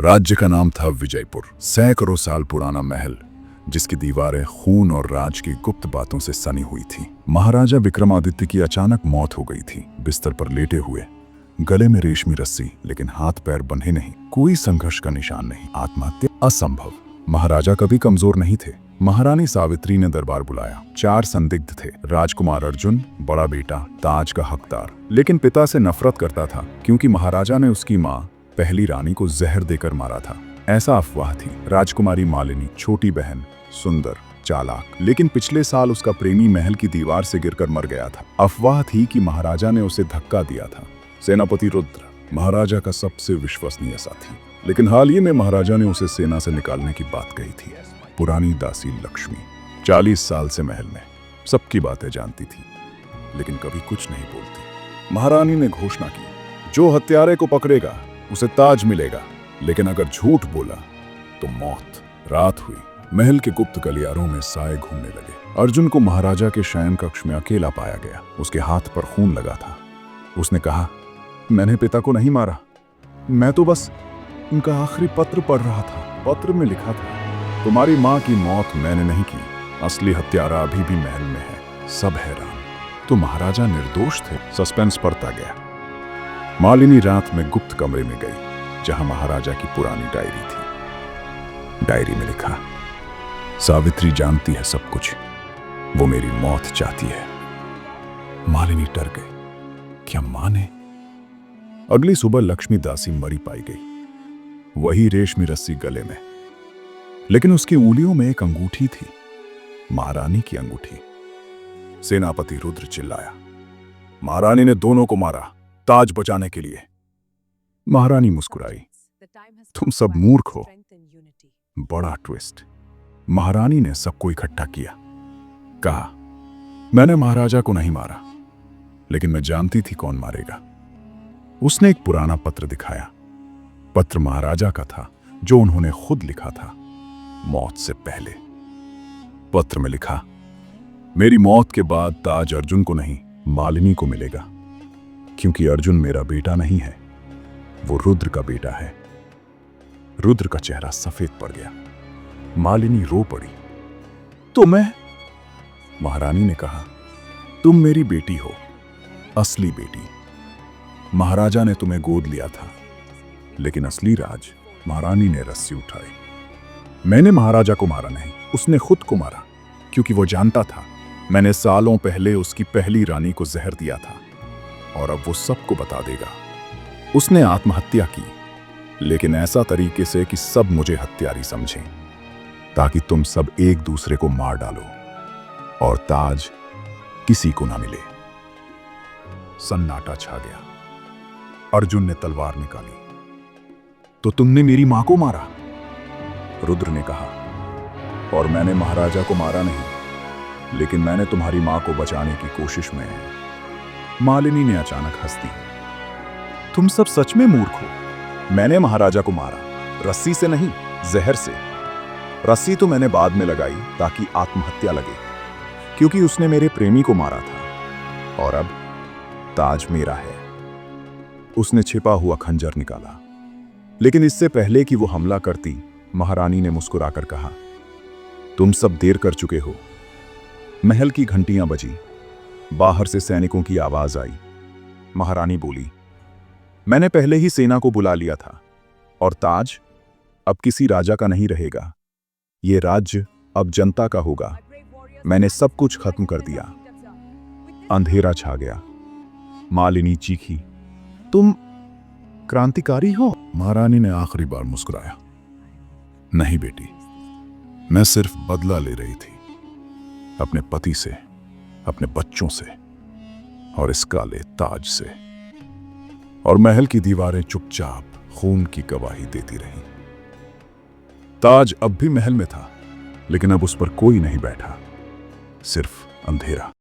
राज्य का नाम था विजयपुर। सैकड़ों साल पुराना महल जिसकी दीवारें खून और राज की गुप्त बातों से सनी हुई थी। महाराजा विक्रमादित्य की अचानक मौत हो गई थी, बिस्तर पर लेटे हुए, गले में रेशमी रस्सी, लेकिन हाथ पैर बंधे नहीं, कोई संघर्ष का निशान नहीं। आत्महत्या असंभव। महाराजा कभी कमजोर नहीं थे। महारानी सावित्री ने दरबार बुलाया। 4 संदिग्ध थे। राजकुमार अर्जुन, बड़ा बेटा, ताज का हकदार, लेकिन पिता से नफरत करता था क्योंकि महाराजा ने उसकी माँ पहली रानी को जहर देकर मारा था, ऐसा अफवाह थी। राजकुमारी मालिनी, छोटी बहन, सुंदर, चालाक, लेकिन पिछले साल उसका प्रेमी महल की दीवार से गिरकर मर गया था। अफवाह थी कि महाराजा ने उसे धक्का दिया था। सेनापति रुद्र, महाराजा का सबसे विश्वसनीय साथी, लेकिन हाल ही में महाराजा ने उसे सेना से निकालने की बात कही थी। पुरानी दासी लक्ष्मी, 40 साल से महल में, सबकी बातें जानती थी, लेकिन कभी कुछ नहीं बोलती। महारानी ने घोषणा की, जो हत्यारे को पकड़ेगा उसे ताज मिलेगा, लेकिन अगर झूठ बोला तो मौत। रात हुई। महल के गुप्त गलियारों में साए घूमने लगे। अर्जुन को महाराजा के शयन कक्ष में अकेला पाया गया। उसके हाथ पर खून लगा था। उसने कहा, मैंने पिता को नहीं मारा, मैं तो बस उनका आखिरी पत्र पढ़ रहा था। पत्र में लिखा था, तुम्हारी माँ की मौत मैंने नहीं की, असली हत्यारा अभी भी महल में है। सब हैरान। तो महाराजा निर्दोष थे? सस्पेंस बढ़ता गया। मालिनी रात में गुप्त कमरे में गई जहां महाराजा की पुरानी डायरी थी। डायरी में लिखा, सावित्री जानती है सब कुछ, वो मेरी मौत चाहती है। मालिनी डर गई। क्या मां ने? अगली सुबह लक्ष्मी दासी मरी पाई गई, वही रेशमी रस्सी गले में, लेकिन उसकी उंगलियों में एक अंगूठी थी, महारानी की अंगूठी। सेनापति रुद्र चिल्लाया, महारानी ने दोनों को मारा ताज बचाने के लिए। महारानी मुस्कुराई, तुम सब मूर्ख हो। बड़ा ट्विस्ट। महारानी ने सबको इकट्ठा किया, कहा, मैंने महाराजा को नहीं मारा, लेकिन मैं जानती थी कौन मारेगा। उसने एक पुराना पत्र दिखाया। पत्र महाराजा का था, जो उन्होंने खुद लिखा था, मौत से पहले। पत्र में लिखा, मेरी मौत के बाद ताज अर्जुन को नहीं, मालिनी को मिलेगा, क्योंकि अर्जुन मेरा बेटा नहीं है, वो रुद्र का बेटा है। रुद्र का चेहरा सफेद पड़ गया। मालिनी रो पड़ी। तो मैं? महारानी ने कहा, तुम मेरी बेटी हो, असली बेटी। महाराजा ने तुम्हें गोद लिया था, लेकिन असली राज महारानी ने रस्सी उठाई। मैंने महाराजा को मारा नहीं, उसने खुद को मारा, क्योंकि वो जानता था मैंने सालों पहले उसकी पहली रानी को जहर दिया था, और अब वो सबको बता देगा। उसने आत्महत्या की, लेकिन ऐसा तरीके से कि सब मुझे हत्यारी समझें, ताकि तुम सब एक दूसरे को मार डालो और ताज किसी को ना मिले। सन्नाटा छा गया। अर्जुन ने तलवार निकाली। तो तुमने मेरी मां को मारा? रुद्र ने कहा, और मैंने महाराजा को मारा नहीं, लेकिन मैंने तुम्हारी मां को बचाने की कोशिश में। मालिनी ने अचानक हंस दी। तुम सब सच में मूर्ख हो। मैंने महाराजा को मारा, रस्सी से नहीं, जहर से। रस्सी तो मैंने बाद में लगाई ताकि आत्महत्या लगे, क्योंकि उसने मेरे प्रेमी को मारा था, और अब ताज मेरा है। उसने छिपा हुआ खंजर निकाला, लेकिन इससे पहले कि वो हमला करती, महारानी ने मुस्कुराकर कहा, तुम सब देर कर चुके हो। महल की घंटियां बजी। बाहर से सैनिकों की आवाज आई। महारानी बोली, मैंने पहले ही सेना को बुला लिया था, और ताज अब किसी राजा का नहीं रहेगा। ये राज्य अब जनता का होगा। मैंने सब कुछ खत्म कर दिया। अंधेरा छा गया। मालिनी चीखी, तुम क्रांतिकारी हो? महारानी ने आखिरी बार मुस्कुराया, नहीं बेटी, मैं सिर्फ बदला ले रही थी, अपने पति से, अपने बच्चों से, और इस काले ताज से। और महल की दीवारें चुपचाप खून की गवाही देती रहीं। ताज अब भी महल में था, लेकिन अब उस पर कोई नहीं बैठा, सिर्फ अंधेरा।